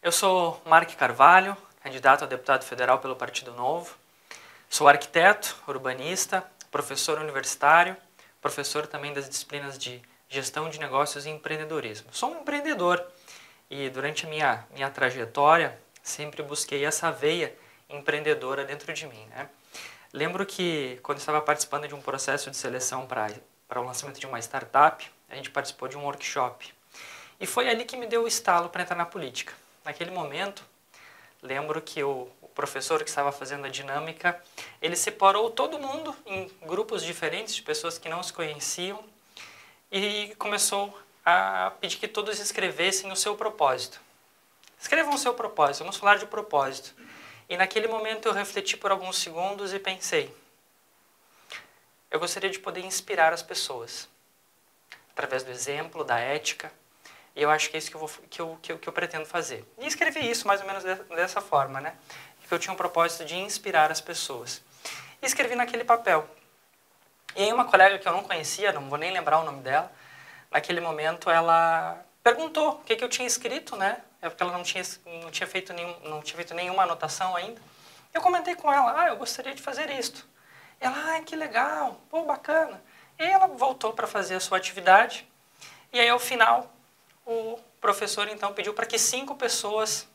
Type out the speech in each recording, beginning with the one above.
Eu sou Mark Carvalho, candidato a deputado federal pelo Partido Novo. Sou arquiteto, urbanista, professor universitário, professor também das disciplinas de gestão de negócios e empreendedorismo. Sou um empreendedor e durante a minha trajetória sempre busquei essa veia empreendedora dentro de mim, né? Lembro que quando estava participando de um processo de seleção para o lançamento de uma startup, a gente participou de um workshop. E foi ali que me deu o estalo para entrar na política. Naquele momento, lembro que o professor que estava fazendo a dinâmica, ele separou todo mundo em grupos diferentes de pessoas que não se conheciam e começou a pedir que todos escrevessem o seu propósito. Escrevam o seu propósito, vamos falar de propósito. E naquele momento eu refleti por alguns segundos e pensei, eu gostaria de poder inspirar as pessoas, através do exemplo, da ética, e eu acho que é isso que eu pretendo fazer. E escrevi isso mais ou menos dessa forma, né? Que eu tinha um propósito de inspirar as pessoas. E escrevi naquele papel. E aí uma colega que eu não conhecia, não vou nem lembrar o nome dela, naquele momento ela perguntou o que eu tinha escrito, né? É porque ela não tinha feito nenhuma anotação ainda. Eu comentei com ela, eu gostaria de fazer isto. Ela, que legal, pô, bacana. E ela voltou para fazer a sua atividade. E aí, ao final, o professor, então, pediu para que 5 pessoas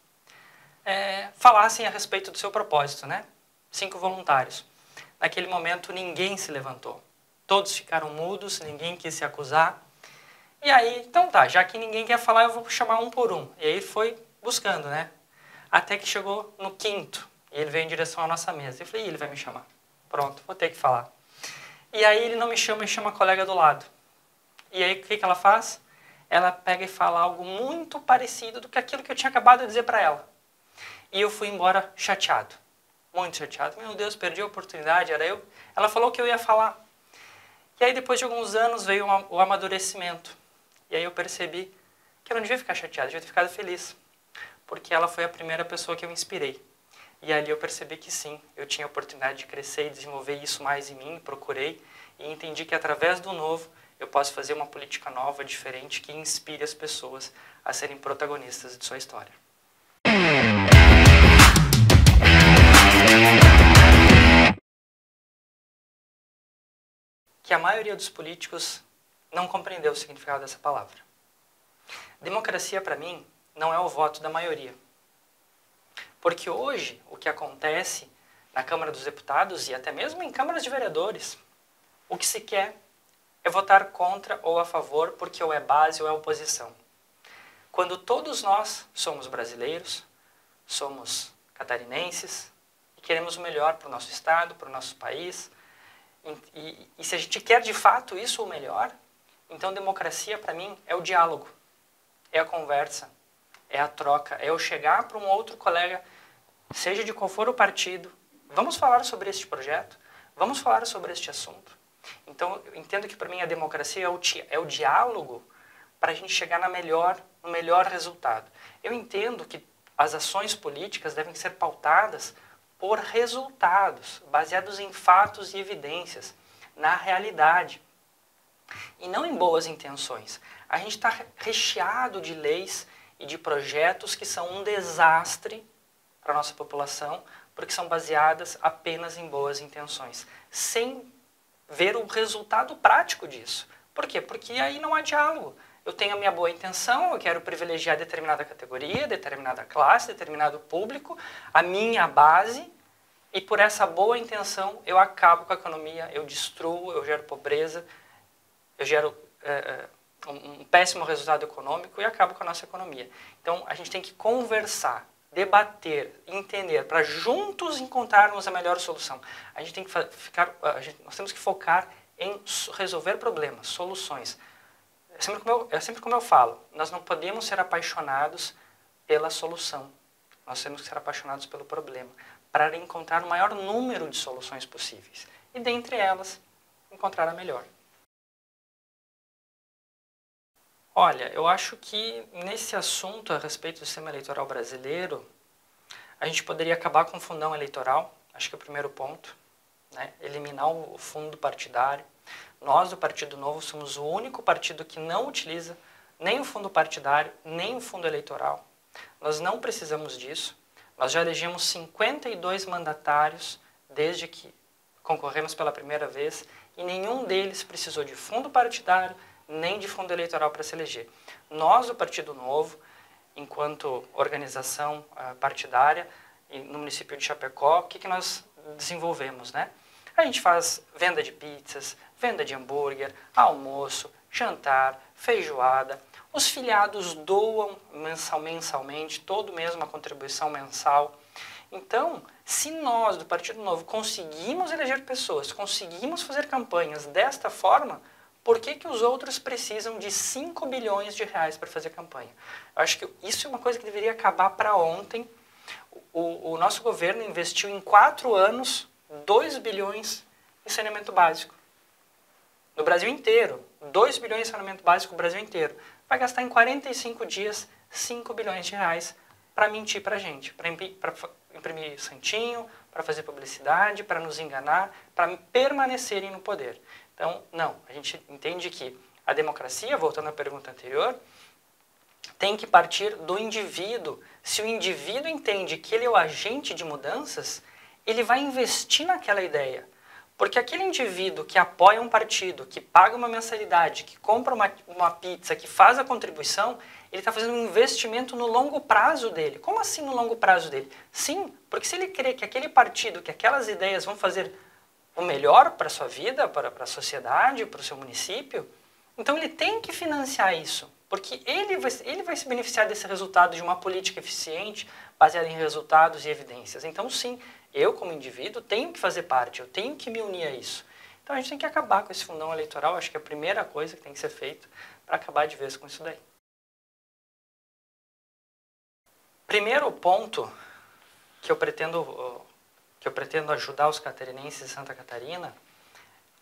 falassem a respeito do seu propósito, né? 5 voluntários. Naquele momento, ninguém se levantou. Todos ficaram mudos, ninguém quis se acusar. E aí, então tá, já que ninguém quer falar, eu vou chamar um por um. E aí foi buscando, né? Até que chegou no 5º, e ele veio em direção à nossa mesa. Eu falei, ele vai me chamar. Pronto, vou ter que falar. E aí ele não me chama, e chama a colega do lado. E aí o que ela faz? Ela pega e fala algo muito parecido do que aquilo que eu tinha acabado de dizer para ela. E eu fui embora chateado. Muito chateado. Meu Deus, perdi a oportunidade, era eu. Ela falou que eu ia falar. E aí depois de alguns anos veio o amadurecimento. E aí eu percebi que eu não devia ficar chateado, eu devia ter ficado feliz. Porque ela foi a primeira pessoa que eu inspirei. E ali eu percebi que sim, eu tinha a oportunidade de crescer e desenvolver isso mais em mim, procurei. E entendi que através do novo eu posso fazer uma política nova, diferente, que inspire as pessoas a serem protagonistas de sua história. Que a maioria dos políticos não compreendeu o significado dessa palavra. Democracia, para mim, não é o voto da maioria. Porque hoje, o que acontece na Câmara dos Deputados e até mesmo em câmaras de vereadores, o que se quer é votar contra ou a favor porque ou é base ou é oposição. Quando todos nós somos brasileiros, somos catarinenses e queremos o melhor para o nosso estado, para o nosso país, e se a gente quer de fato isso o melhor, então democracia para mim é o diálogo, é a conversa, é a troca, é eu chegar para um outro colega, seja de qual for o partido, vamos falar sobre este projeto, vamos falar sobre este assunto. Então, eu entendo que para mim a democracia é o diálogo para a gente chegar no melhor resultado. Eu entendo que as ações políticas devem ser pautadas por resultados, baseados em fatos e evidências, na realidade, e não em boas intenções. A gente está recheado de leis e de projetos que são um desastre para a nossa população, porque são baseadas apenas em boas intenções, sem ver o resultado prático disso. Por quê? Porque aí não há diálogo. Eu tenho a minha boa intenção, eu quero privilegiar determinada categoria, determinada classe, determinado público, a minha base, e por essa boa intenção eu acabo com a economia, eu destruo, eu gero pobreza, eu gero um péssimo resultado econômico e acabo com a nossa economia. Então a gente tem que conversar, debater, entender, para juntos encontrarmos a melhor solução. A gente tem que nós temos que focar em resolver problemas, soluções. É sempre como eu falo, nós não podemos ser apaixonados pela solução. Nós temos que ser apaixonados pelo problema, para encontrar o maior número de soluções possíveis. E dentre elas, encontrar a melhor. Olha, eu acho que nesse assunto a respeito do sistema eleitoral brasileiro, a gente poderia acabar com o fundão eleitoral, acho que é o primeiro ponto, né? Eliminar o fundo partidário. Nós, do Partido Novo, somos o único partido que não utiliza nem o fundo partidário, nem o fundo eleitoral. Nós não precisamos disso. Nós já elegemos 52 mandatários desde que concorremos pela primeira vez e nenhum deles precisou de fundo partidário nem de fundo eleitoral para se eleger. Nós, do Partido Novo, enquanto organização partidária, no município de Chapecó, o que nós desenvolvemos, né? A gente faz venda de pizzas, venda de hambúrguer, almoço, jantar, feijoada. Os filiados doam mensalmente, todo mês uma contribuição mensal. Então, se nós do Partido Novo conseguimos eleger pessoas, conseguimos fazer campanhas desta forma, por que os outros precisam de 5 bilhões de reais para fazer campanha? Eu acho que isso é uma coisa que deveria acabar para ontem. O nosso governo investiu em 4 anos 2 bilhões em saneamento básico. No Brasil inteiro. 2 bilhões em saneamento básico no Brasil inteiro. Vai gastar em 45 dias 5 bilhões de reais para mentir para a gente. Para imprimir santinho, para fazer publicidade, para nos enganar, para permanecerem no poder. Então, não. A gente entende que a democracia, voltando à pergunta anterior, tem que partir do indivíduo. Se o indivíduo entende que ele é o agente de mudanças, ele vai investir naquela ideia. Porque aquele indivíduo que apoia um partido, que paga uma mensalidade, que compra uma pizza, que faz a contribuição, ele está fazendo um investimento no longo prazo dele. Como assim no longo prazo dele? Sim, porque se ele crê que aquele partido, que aquelas ideias vão fazer o melhor para a sua vida, para a sociedade, para o seu município, então ele tem que financiar isso. Porque ele vai se beneficiar desse resultado de uma política eficiente, baseada em resultados e evidências. Então, sim, eu, como indivíduo, tenho que fazer parte, eu tenho que me unir a isso. Então, a gente tem que acabar com esse fundão eleitoral. Acho que é a primeira coisa que tem que ser feita para acabar de vez com isso daí. Primeiro ponto que eu pretendo ajudar os catarinenses de Santa Catarina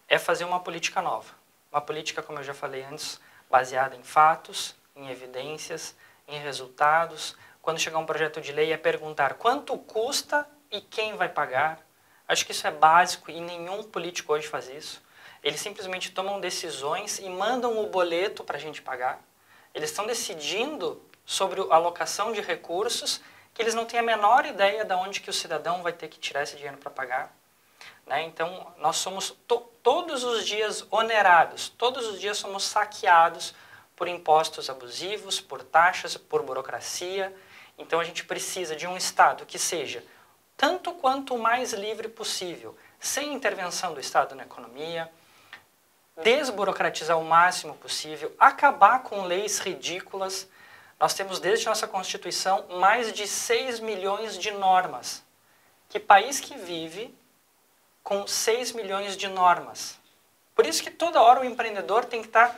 é fazer uma política nova. Uma política, como eu já falei antes, baseada em fatos, em evidências, em resultados. Quando chegar um projeto de lei, é perguntar quanto custa e quem vai pagar. Acho que isso é básico e nenhum político hoje faz isso. Eles simplesmente tomam decisões e mandam o boleto para a gente pagar. Eles estão decidindo sobre a alocação de recursos que eles não têm a menor ideia de onde que o cidadão vai ter que tirar esse dinheiro para pagar. Né? Então, nós somos todos os dias onerados, todos os dias somos saqueados por impostos abusivos, por taxas, por burocracia. Então, a gente precisa de um Estado que seja tanto quanto o mais livre possível, sem intervenção do Estado na economia, desburocratizar o máximo possível, acabar com leis ridículas. Nós temos, desde nossa Constituição, mais de 6 milhões de normas. Que país que vive com 6 milhões de normas? Por isso que toda hora o empreendedor tem que estar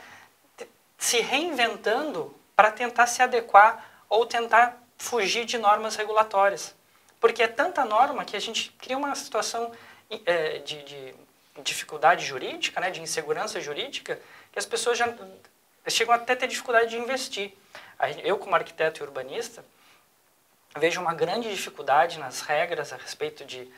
se reinventando para tentar se adequar ou tentar fugir de normas regulatórias. Porque é tanta norma que a gente cria uma situação de dificuldade jurídica, né, de insegurança jurídica, que as pessoas já chegam até a ter dificuldade de investir. Eu, como arquiteto e urbanista, vejo uma grande dificuldade nas regras a respeito de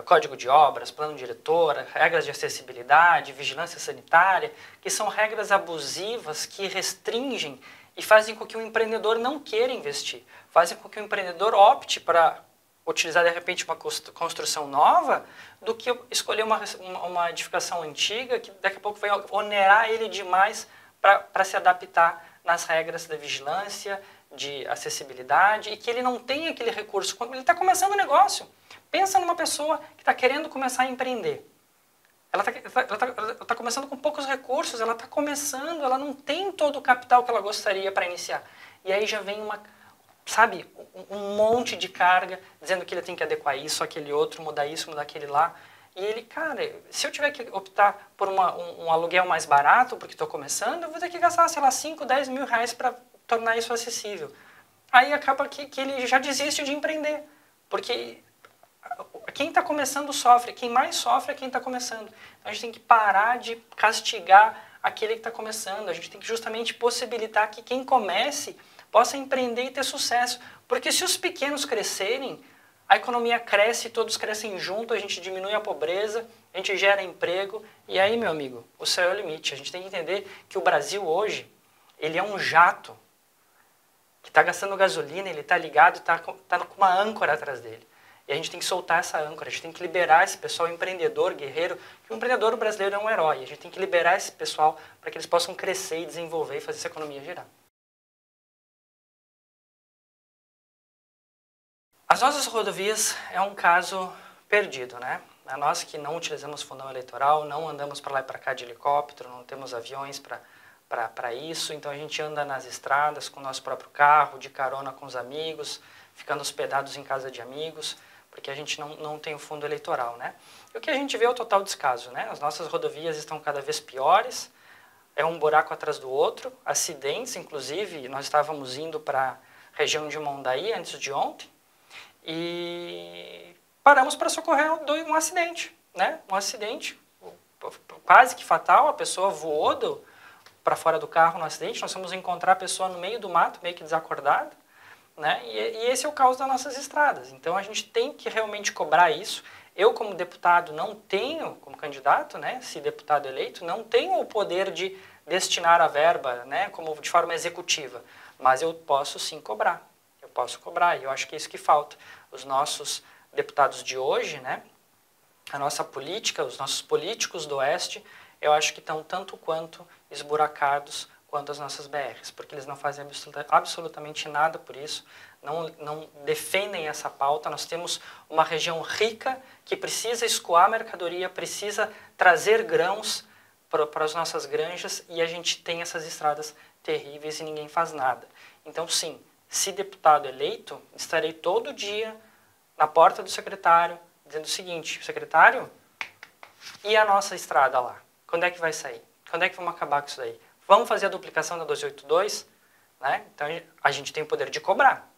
código de obras, plano diretor, regras de acessibilidade, vigilância sanitária, que são regras abusivas que restringem e fazem com que o empreendedor não queira investir, fazem com que o empreendedor opte para utilizar, de repente, uma construção nova do que escolher uma edificação antiga que daqui a pouco vai onerar ele demais para se adaptar nas regras da vigilância, de acessibilidade, e que ele não tem aquele recurso. Quando ele está começando o negócio, pensa numa pessoa que está querendo começar a empreender. Ela está começando com poucos recursos, ela está começando, ela não tem todo o capital que ela gostaria para iniciar. E aí já vem um monte de carga, dizendo que ele tem que adequar isso, aquele outro, mudar isso, mudar aquele lá. E ele, cara, se eu tiver que optar por um aluguel mais barato, porque estou começando, eu vou ter que gastar, sei lá, 5, 10 mil reais para tornar isso acessível. Aí acaba que ele já desiste de empreender, porque quem está começando sofre, quem mais sofre é quem está começando. Então a gente tem que parar de castigar aquele que está começando, a gente tem que justamente possibilitar que quem comece possa empreender e ter sucesso. Porque se os pequenos crescerem, a economia cresce, todos crescem junto, a gente diminui a pobreza, a gente gera emprego. E aí, meu amigo, o céu é o limite. A gente tem que entender que o Brasil hoje, ele é um jato que está gastando gasolina, ele está ligado, está com uma âncora atrás dele. E a gente tem que soltar essa âncora, a gente tem que liberar esse pessoal empreendedor, guerreiro, que o empreendedor brasileiro é um herói. A gente tem que liberar esse pessoal para que eles possam crescer e desenvolver e fazer essa economia girar. As nossas rodovias é um caso perdido, né? Nós que não utilizamos fundão eleitoral, não andamos para lá e para cá de helicóptero, não temos aviões para isso, então a gente anda nas estradas com o nosso próprio carro, de carona com os amigos, ficando hospedados em casa de amigos, porque a gente não tem o fundo eleitoral, né? E o que a gente vê é o total descaso, né? As nossas rodovias estão cada vez piores, é um buraco atrás do outro, acidentes, inclusive, nós estávamos indo para a região de Mondaí antes de ontem, e paramos para socorrer um acidente, né? Um acidente quase que fatal, a pessoa voou para fora do carro no acidente, nós fomos encontrar a pessoa no meio do mato, meio que desacordada, né? E esse é o caos das nossas estradas. Então a gente tem que realmente cobrar isso. Eu, como deputado, não tenho, como candidato, né, se deputado eleito, não tenho o poder de destinar a verba, né, como de forma executiva, mas eu posso sim cobrar. Eu posso cobrar, e eu acho que é isso que falta. Os nossos deputados de hoje, né, a nossa política, os nossos políticos do Oeste, eu acho que estão tanto quanto esburacados quanto as nossas BRs, porque eles não fazem absolutamente nada por isso, não defendem essa pauta. Nós temos uma região rica que precisa escoar mercadoria, precisa trazer grãos para as nossas granjas, e a gente tem essas estradas terríveis e ninguém faz nada. Então, sim, se deputado eleito, estarei todo dia na porta do secretário, dizendo o seguinte: secretário, e a nossa estrada lá? Quando é que vai sair? Quando é que vamos acabar com isso daí? Vamos fazer a duplicação da 282? Né? Então, a gente tem o poder de cobrar.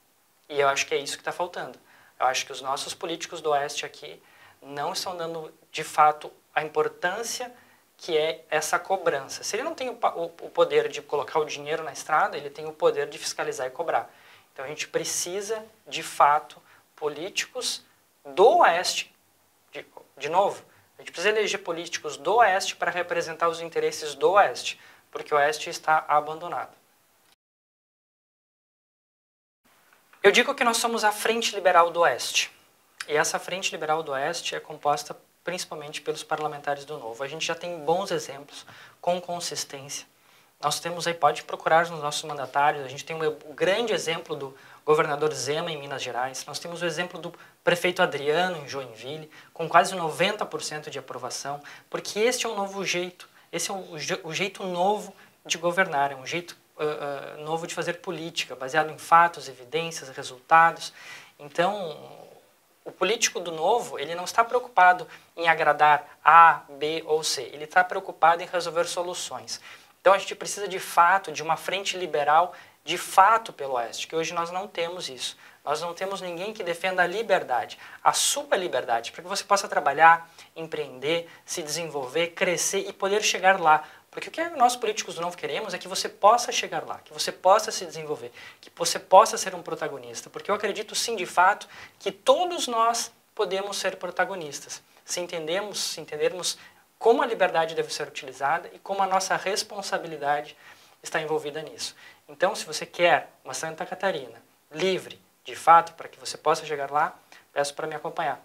E eu acho que é isso que está faltando. Eu acho que os nossos políticos do Oeste aqui não estão dando, de fato, a importância que é essa cobrança. Se ele não tem o poder de colocar o dinheiro na estrada, ele tem o poder de fiscalizar e cobrar. Então, a gente precisa, de fato, políticos do Oeste, de novo, a gente precisa eleger políticos do Oeste para representar os interesses do Oeste, porque o Oeste está abandonado. Eu digo que nós somos a Frente Liberal do Oeste. E essa Frente Liberal do Oeste é composta principalmente pelos parlamentares do Novo. A gente já tem bons exemplos, com consistência. Nós temos aí, pode procurar nos nossos mandatários, a gente tem um grande exemplo do governador Zema em Minas Gerais, nós temos o exemplo do prefeito Adriano em Joinville, com quase 90% de aprovação, porque este é um novo jeito, esse é o jeito novo de governar, é um jeito novo de fazer política, baseado em fatos, evidências, resultados. Então, o político do Novo, ele não está preocupado em agradar A, B ou C, ele está preocupado em resolver soluções. Então, a gente precisa, de fato, de uma frente liberal, de fato, pelo Oeste, que hoje nós não temos isso. Nós não temos ninguém que defenda a liberdade, a sua liberdade, para que você possa trabalhar, empreender, se desenvolver, crescer e poder chegar lá. Porque o que nós políticos do Novo queremos é que você possa chegar lá, que você possa se desenvolver, que você possa ser um protagonista. Porque eu acredito, sim, de fato, que todos nós podemos ser protagonistas. Se entendermos como a liberdade deve ser utilizada e como a nossa responsabilidade está envolvida nisso. Então, se você quer uma Santa Catarina livre, de fato, para que você possa chegar lá, peço para me acompanhar.